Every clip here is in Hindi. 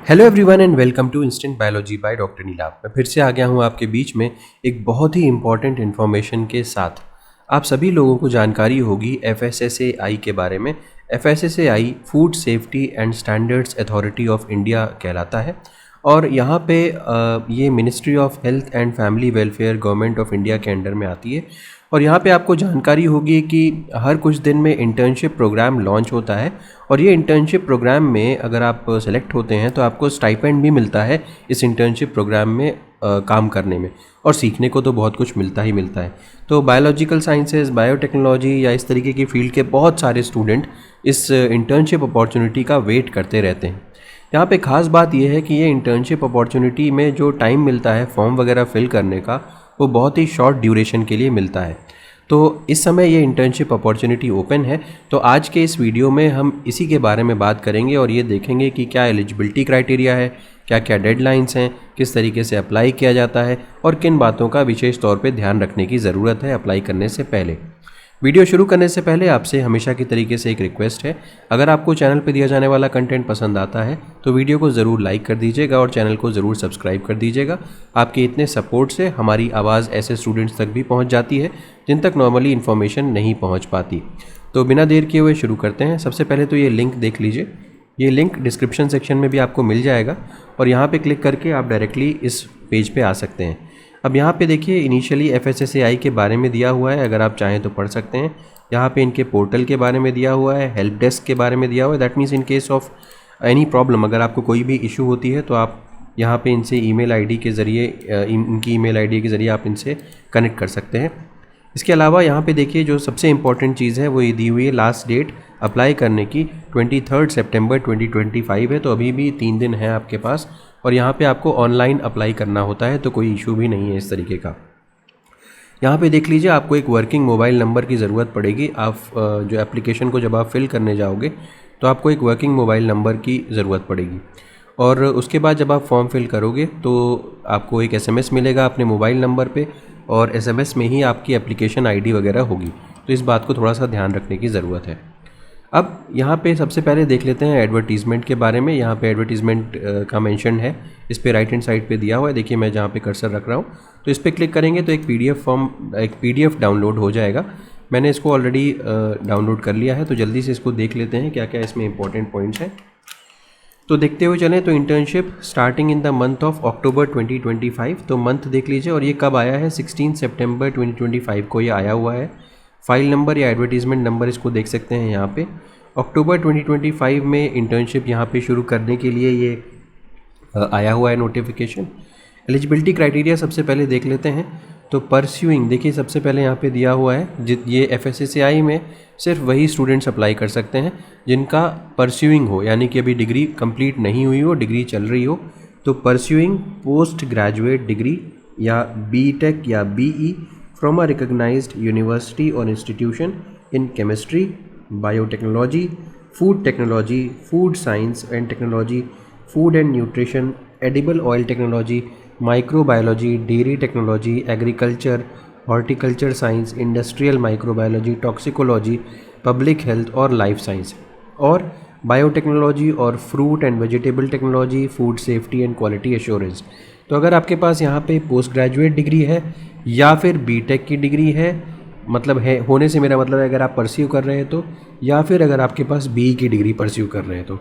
Hello everyone and welcome to instant biology by doctor Neelabh. मैं फिर से आ गया हूँ आपके बीच में एक बहुत ही इम्पॉर्टेंट इन्फॉर्मेशन के साथ। आप सभी लोगों को जानकारी होगी FSSAI के बारे में। FSSAI food safety and standards authority of India कहलाता है और यहाँ पे ये ministry of health and family welfare government of India के अंडर में आती है। और यहाँ पे आपको जानकारी होगी कि हर कुछ दिन में इंटर्नशिप प्रोग्राम लॉन्च होता है और ये इंटर्नशिप प्रोग्राम में अगर आप सेलेक्ट होते हैं तो आपको स्टाइपेंड भी मिलता है इस इंटर्नशिप प्रोग्राम में काम करने में, और सीखने को तो बहुत कुछ मिलता ही मिलता है। तो बायोलॉजिकल साइंसेज, बायोटेक्नोलॉजी या इस तरीके की फील्ड के बहुत सारे स्टूडेंट इस इंटर्नशिप अपॉर्चुनिटी का वेट करते रहते हैं। यहाँ पे ख़ास बात यह है कि ये इंटर्नशिप अपॉर्चुनिटी में जो टाइम मिलता है फॉर्म वगैरह फिल करने का, वो बहुत ही शॉर्ट ड्यूरेशन के लिए मिलता है। तो इस समय ये इंटर्नशिप अपॉर्चुनिटी ओपन है। तो आज के इस वीडियो में हम इसी के बारे में बात करेंगे और ये देखेंगे कि क्या एलिजिबिलिटी क्राइटेरिया है, क्या क्या डेडलाइंस हैं, किस तरीके से अप्लाई किया जाता है और किन बातों का विशेष तौर पे ध्यान रखने की ज़रूरत है अप्लाई करने से पहले। वीडियो शुरू करने से पहले आपसे हमेशा की तरीके से एक रिक्वेस्ट है, अगर आपको चैनल पर दिया जाने वाला कंटेंट पसंद आता है तो वीडियो को ज़रूर लाइक कर दीजिएगा और चैनल को ज़रूर सब्सक्राइब कर दीजिएगा। आपके इतने सपोर्ट से हमारी आवाज़ ऐसे स्टूडेंट्स तक भी पहुंच जाती है जिन तक नॉर्मली इन्फॉर्मेशन नहीं पहुंच पाती। तो बिना देर किए हुए शुरू करते हैं। सबसे पहले तो ये लिंक देख लीजिए, ये लिंक डिस्क्रिप्शन सेक्शन में भी आपको मिल जाएगा और यहाँ पे क्लिक करके आप डायरेक्टली इस पेज पे आ सकते हैं। अब यहाँ पे देखिए इनिशियली FSSAI के बारे में दिया हुआ है, अगर आप चाहें तो पढ़ सकते हैं। यहाँ पे इनके पोर्टल के बारे में दिया हुआ है, हेल्प डेस्क के बारे में दिया हुआ है। That means in case of any problem, अगर आपको कोई भी इशू होती है तो आप यहाँ पे इनसे ईमेल आईडी के ज़रिए, इनकी ईमेल आईडी के ज़रिए आप इनसे कनेक्ट कर सकते हैं। इसके अलावा यहाँ पे देखिए जो सबसे इम्पॉर्टेंट चीज़ है वो ये दी हुई है, लास्ट डेट अप्लाई करने की 23 सितंबर 2025 है। तो अभी भी 3 दिन है आपके पास और यहाँ पे आपको ऑनलाइन अप्लाई करना होता है, तो कोई इशू भी नहीं है इस तरीके का। यहाँ पे देख लीजिए आपको एक वर्किंग मोबाइल नंबर की ज़रूरत पड़ेगी। आप जो एप्लीकेशन को जब आप फिल करने जाओगे तो आपको एक वर्किंग मोबाइल नंबर की ज़रूरत पड़ेगी और उसके बाद जब आप फॉर्म फिल करोगे तो आपको एक SMS मिलेगा अपने मोबाइल नंबर पे और SMS में ही आपकी एप्लीकेशन ID वगैरह होगी। तो इस बात को थोड़ा सा ध्यान रखने की ज़रूरत है। अब यहाँ पे सबसे पहले देख लेते हैं एडवर्टीज़मेंट के बारे में। यहाँ पे एडवर्टीज़मेंट का मेंशन है, इस पे राइट हैंड साइड पे दिया हुआ है। देखिए मैं जहाँ पे कर्सर रख रहा हूँ तो इस पर क्लिक करेंगे तो एक PDF डाउनलोड हो जाएगा। मैंने इसको ऑलरेडी डाउनलोड कर लिया है, तो जल्दी से इसको देख लेते हैं क्या क्या इसमें इंपॉर्टेंट पॉइंट्स हैं। तो देखते हुए चलें तो internship starting in the month of October 2025, तो मंथ देख लीजिए और ये कब आया है, 16 सितंबर 2025 को ये आया हुआ है। फाइल नंबर या एडवर्टीज़मेंट नंबर इसको देख सकते हैं यहाँ पे। अक्टूबर 2025 में इंटर्नशिप यहाँ पे शुरू करने के लिए ये आया हुआ है नोटिफिकेशन। एलिजिबिलिटी क्राइटेरिया सबसे पहले देख लेते हैं। तो परस्यूइंग देखिए सबसे पहले यहाँ पे दिया हुआ है, ये FSSAI में सिर्फ वही स्टूडेंट्स अप्लाई कर सकते हैं जिनका परस्यूइंग हो, यानी कि अभी डिग्री कंप्लीट नहीं हुई हो, डिग्री चल रही हो। तो परस्यूइंग पोस्ट ग्रेजुएट डिग्री या BTech या BE from a recognised university और institution in chemistry, biotechnology, food science and technology, food and nutrition, edible oil technology, microbiology, dairy technology, agriculture, horticulture science, industrial microbiology, toxicology, public health और लाइफ साइंस, और बायोटेक्नोलॉजी और fruit and vegetable technology, food safety and quality assurance. तो अगर आपके पास यहाँ पे पोस्ट ग्रेजुएट डिग्री है या फिर BTech की डिग्री है, मतलब है होने से मेरा मतलब है अगर आप परस्यू कर रहे हैं तो, या फिर अगर आपके पास BE की डिग्री परस्यू कर रहे हैं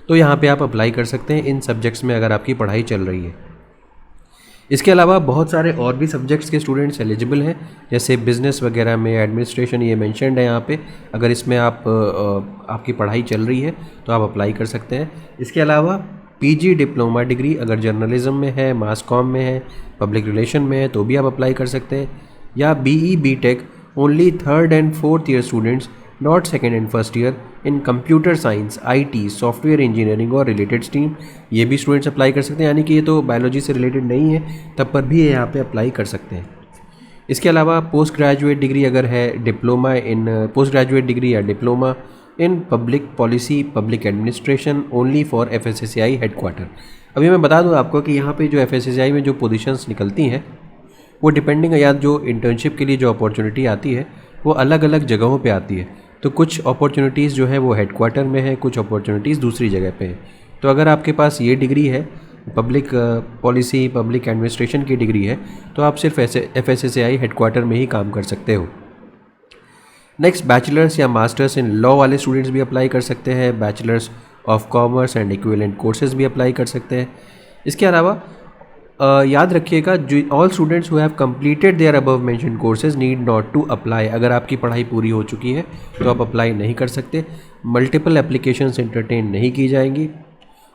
तो यहाँ पे आप अप्लाई कर सकते हैं इन सब्जेक्ट्स में अगर आपकी पढ़ाई चल रही है। इसके अलावा बहुत सारे और भी सब्जेक्ट्स के स्टूडेंट्स एलिजिबल हैं, जैसे बिज़नेस वगैरह में, एडमिनिस्ट्रेशन, ये मेंशन्ड है यहाँ पे। अगर इसमें आपकी पढ़ाई चल रही है तो आप अप्लाई कर सकते हैं। इसके अलावा PG डिप्लोमा डिग्री अगर जर्नलिज्म में है, मास कॉम में है, पब्लिक रिलेशन में है तो भी आप अप्लाई कर सकते हैं। या BE BTech only 3rd and 4th year students, not 2nd and 1st year in computer science, IT, software engineering और रिलेटेड स्ट्रीम, ये भी स्टूडेंट्स अप्लाई कर सकते हैं। यानी कि ये तो बायोलॉजी से रिलेटेड नहीं है, तब पर भी ये यहाँ पे अप्लाई कर सकते हैं। इसके अलावा पोस्ट ग्रेजुएट डिग्री अगर है, diploma in post graduate degree या diploma in public policy, public administration only for FSSAI headquarter. अभी मैं बता दूं आपको कि यहाँ पे जो FSSAI में जो पोजीशंस निकलती हैं वो डिपेंडिंग, या जो इंटर्नशिप के लिए जो अपॉर्चुनिटी आती है वो अलग अलग जगहों पे आती है। तो कुछ अपॉर्चुनिटीज़ जो है वो हेडक्वार्टर में है, कुछ अपॉर्चुनिटीज़ दूसरी जगह पे है। तो अगर आपके पास ये डिग्री है, पब्लिक पॉलिसी पब्लिक एडमिनिस्ट्रेशन की डिग्री है, तो आप सिर्फ FSSAI हेडक्वार्टर में ही काम कर सकते हो। नेक्स्ट, बैचलर्स या मास्टर्स इन लॉ वाले स्टूडेंट्स भी अप्लाई कर सकते हैं। Bachelors of commerce and equivalent courses भी अप्लाई कर सकते हैं। इसके अलावा याद रखिएगा, जो all students who have completed their above mentioned courses need not to apply. अगर आपकी पढ़ाई पूरी हो चुकी है तो आप अप्लाई नहीं कर सकते। मल्टीपल एप्लीकेशंस एंटरटेन नहीं की जाएंगी।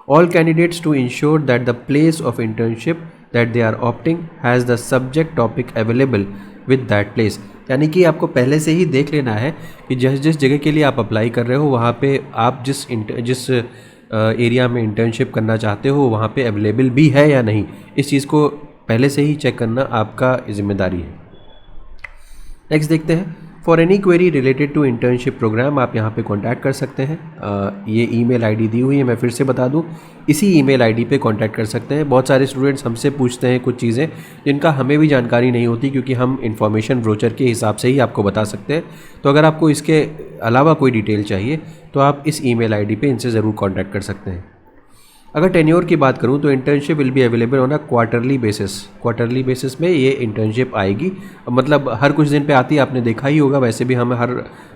All candidates to ensure that the place of internship that they are opting has the subject topic available with that place. यानी कि आपको पहले से ही देख लेना है कि जिस जिस जगह के लिए आप अप्लाई कर रहे हो वहाँ पे आप जिस एरिया में इंटर्नशिप करना चाहते हो वहाँ पे अवेलेबल भी है या नहीं, इस चीज़ को पहले से ही चेक करना आपका जिम्मेदारी है। नेक्स्ट देखते हैं, for any query related to internship program आप यहाँ पे कांटेक्ट कर सकते हैं। ये ईमेल आईडी दी हुई है, मैं फिर से बता दूँ, इसी ईमेल आईडी पे कांटेक्ट कर सकते हैं। बहुत सारे स्टूडेंट्स हमसे पूछते हैं कुछ चीज़ें जिनका हमें भी जानकारी नहीं होती, क्योंकि हम इन्फॉर्मेशन ब्रोचर के हिसाब से ही आपको बता सकते हैं। तो अगर आपको इसके अलावा कोई डिटेल चाहिए तो आप इस ईमेल आईडी पे इनसे ज़रूर कांटेक्ट कर सकते हैं। अगर टेन्योर की बात करूं तो internship will be available on a quarterly basis. Quarterly basis में ये इंटर्नशिप आएगी, मतलब हर कुछ दिन पे आती है, आपने देखा ही होगा। वैसे भी हम हर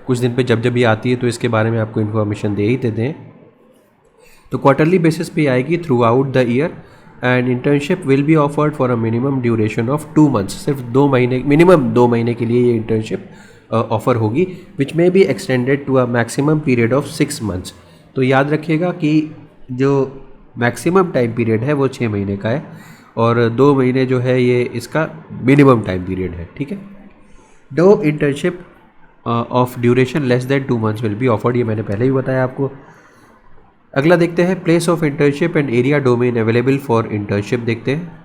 कुछ दिन पे जब ये आती है तो इसके बारे में आपको इन्फॉर्मेशन दे ही देते हैं। तो क्वार्टरली बेसिस पे आएगी through out the year and internship will be offered for a minimum duration of 2 months. सिर्फ 2 महीने, मिनिमम 2 महीने के लिए ये इंटर्नशिप ऑफर होगी, which may be extended to a maximum period of 6 months. तो याद रखिएगा कि जो मैक्सिमम टाइम पीरियड है वो 6 महीने का है और 2 महीने जो है ये इसका मिनिमम टाइम पीरियड है, ठीक है। No internship of duration less than 2 months will be offered, ये मैंने पहले ही बताया आपको। अगला देखते हैं, place of internship and area domain available for internship देखते हैं।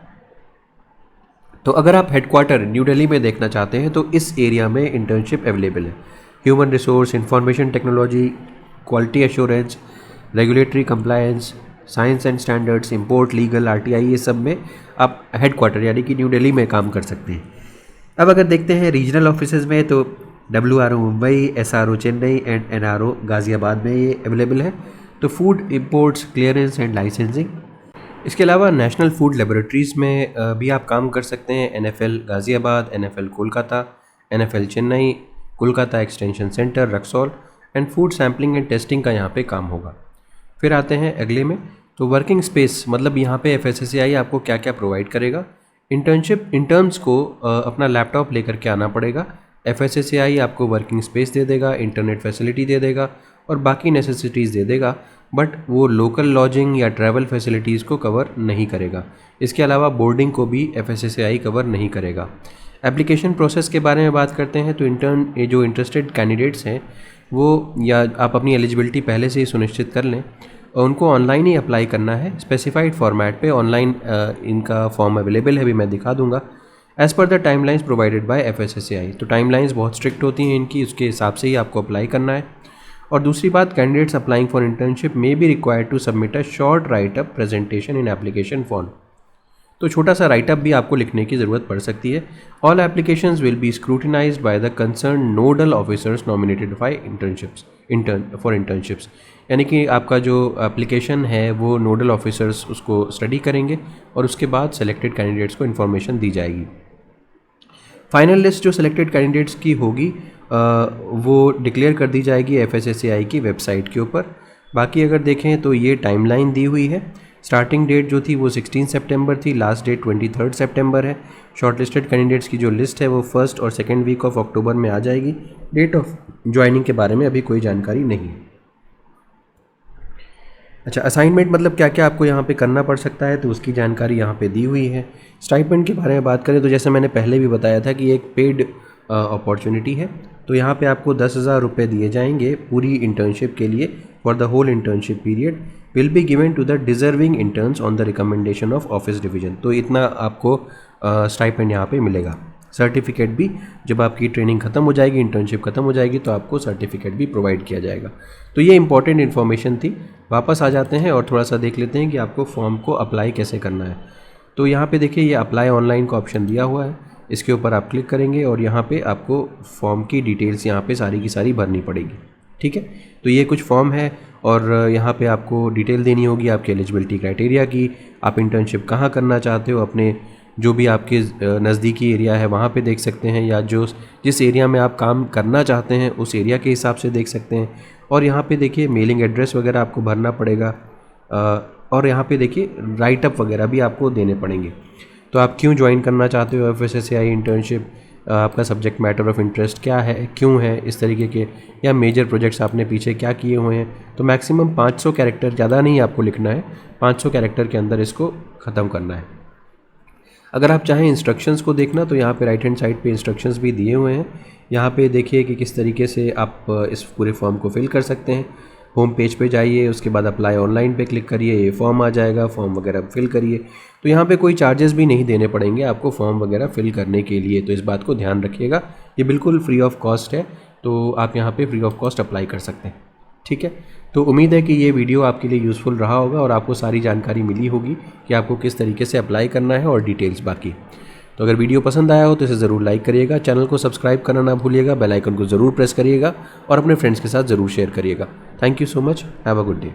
तो अगर आप हेडक्वार्टर न्यू दिल्ली में देखना चाहते हैं तो इस एरिया में इंटर्नशिप अवेलेबल है। Human resource, information technology, quality assurance, regulatory compliance, science and standards, import, legal, RTI, ये सब में आप हेडक्वार्टर यानी कि न्यू दिल्ली में काम कर सकते हैं। अब अगर देखते हैं रीजनल ऑफिसेज में तो WRO Mumbai, SRO Chennai and NRO Ghaziabad में ये अवेलेबल है। तो food imports, clearance and licensing. इसके अलावा नेशनल फूड लेबोरेटरीज़ में भी आप काम कर सकते हैं। NFL Ghaziabad, NFL Kolkata, NFL Chennai, Kolkata extension centre, Raxaul and food sampling and testing का यहाँ पे काम होगा। फिर आते हैं अगले में, तो वर्किंग स्पेस, मतलब यहाँ पे FSSAI आपको क्या क्या प्रोवाइड करेगा। इंटर्नशिप इंटर्न्स को अपना लैपटॉप लेकर के आना पड़ेगा। FSSAI आपको वर्किंग स्पेस दे देगा, इंटरनेट फैसिलिटी दे देगा और बाकी नेसेसिटीज़ दे देगा, बट वो लोकल लॉजिंग या ट्रैवल फैसिलिटीज़ को कवर नहीं करेगा। इसके अलावा बोर्डिंग को भी FSSAI कवर नहीं करेगा। एप्लीकेशन प्रोसेस के बारे में बात करते हैं तो जो इंटरेस्टेड कैंडिडेट्स हैं वो, या आप अपनी एलिजिबिलिटी पहले से ही सुनिश्चित कर लें, उनको ऑनलाइन ही अप्लाई करना है। स्पेसिफाइड फॉर्मेट पे ऑनलाइन इनका फॉर्म अवेलेबल है, भी मैं दिखा दूंगा। As per the timelines provided by FSSAI। तो टाइमलाइंस बहुत स्ट्रिक्ट होती हैं इनकी, उसके हिसाब से ही आपको अप्लाई करना है। और दूसरी बात, candidates applying for internship may be required to submit a short write up presentation in application form. तो छोटा सा राइटअप भी आपको लिखने की ज़रूरत पड़ सकती है। All applications will be scrutinised by the concern nodal officers nominated by internships. यानी कि आपका जो एप्लीकेशन है वो नोडल ऑफिसर्स उसको स्टडी करेंगे और उसके बाद सेलेक्टेड कैंडिडेट्स को इन्फॉर्मेशन दी जाएगी। फाइनल लिस्ट जो सेलेक्टेड कैंडिडेट्स की होगी वो डिक्लेयर कर दी जाएगी FSSAI की वेबसाइट के ऊपर। बाकी अगर देखें तो ये टाइमलाइन दी हुई है। स्टार्टिंग डेट जो थी वो 16 सितंबर थी, लास्ट डेट 23 सितंबर है। शॉर्टलिस्टेड कैंडिडेट्स की जो लिस्ट है वो फर्स्ट और सेकेंड वीक ऑफ अक्टूबर में आ जाएगी। डेट ऑफ ज्वाइनिंग के बारे में अभी कोई जानकारी नहीं है। अच्छा, असाइनमेंट मतलब क्या क्या आपको यहाँ पे करना पड़ सकता है, तो उसकी जानकारी यहाँ पे दी हुई है। स्टाइपेंड के बारे में बात करें तो जैसे मैंने पहले भी बताया था कि एक पेड अपॉर्चुनिटी है। तो यहाँ पे आपको 10,000 रुपये दिए जाएंगे पूरी इंटर्नशिप के लिए। For the whole internship period will be given to the deserving interns on the recommendation of office division. तो इतना आपको स्टाइपेंड यहाँ पे मिलेगा। सर्टिफिकेट भी जब आपकी ट्रेनिंग खत्म हो जाएगी, इंटर्नशिप खत्म हो जाएगी, तो आपको सर्टिफिकेट भी प्रोवाइड किया जाएगा। तो ये इंपॉर्टेंट इन्फॉर्मेशन थी। वापस आ जाते हैं और थोड़ा सा देख लेते हैं कि आपको फॉर्म को अप्लाई कैसे करना है। तो यहाँ पे देखिए, ये अप्लाई ऑनलाइन का ऑप्शन दिया हुआ है, इसके ऊपर आप क्लिक करेंगे और यहाँ पे आपको फॉर्म की डिटेल्स यहाँ पे सारी की सारी भरनी पड़ेगी। ठीक है। तो ये कुछ फॉर्म है और यहाँ पे आपको डिटेल देनी होगी आपके एलिजिबिलिटी क्राइटेरिया की, आप इंटर्नशिप कहाँ करना चाहते हो, अपने जो भी आपके नज़दीकी एरिया है वहाँ पे देख सकते हैं, या जिस एरिया में आप काम करना चाहते हैं उस एरिया के हिसाब से देख सकते हैं। और यहाँ पे देखिए मेलिंग एड्रेस वगैरह आपको भरना पड़ेगा, और यहाँ पे देखिए राइटअप वगैरह भी आपको देने पड़ेंगे। तो आप क्यों ज्वाइन करना चाहते हो FSSAI इंटर्नशिप, आपका सब्जेक्ट मैटर ऑफ इंटरेस्ट क्या है, क्यों है, इस तरीके के, या मेजर प्रोजेक्ट्स आपने पीछे क्या किए हुए हैं। तो मैक्सिमम 500 कैरेक्टर, ज़्यादा नहीं आपको लिखना है, 500 कैरेक्टर के अंदर इसको ख़त्म करना है। अगर आप चाहें इंस्ट्रक्शंस को देखना तो यहाँ पे राइट हैंड साइड पे इंस्ट्रक्शंस भी दिए हुए हैं। यहाँ पे देखिए कि किस तरीके से आप इस पूरे फॉर्म को फिल कर सकते हैं। होम पेज पे जाइए, उसके बाद अप्लाई ऑनलाइन पे क्लिक करिए, ये फॉर्म आ जाएगा, फॉर्म वगैरह फिल करिए। तो यहाँ पे कोई चार्जेस भी नहीं देने पड़ेंगे आपको फॉर्म वगैरह फिल करने के लिए, तो इस बात को ध्यान रखिएगा। ये बिल्कुल फ्री ऑफ कॉस्ट है, तो आप यहाँ पे फ्री ऑफ कॉस्ट अप्लाई कर सकते हैं, ठीक है। तो उम्मीद है कि ये वीडियो आपके लिए यूज़फुल रहा होगा और आपको सारी जानकारी मिली होगी कि आपको किस तरीके से अप्लाई करना है और डिटेल्स बाकी। तो अगर वीडियो पसंद आया हो तो इसे ज़रूर लाइक करिएगा, चैनल को सब्सक्राइब करना ना भूलिएगा, बेल आइकन को ज़रूर प्रेस करिएगा और अपने फ्रेंड्स के साथ ज़रूर शेयर करिएगा। Thank you so much, have a good day.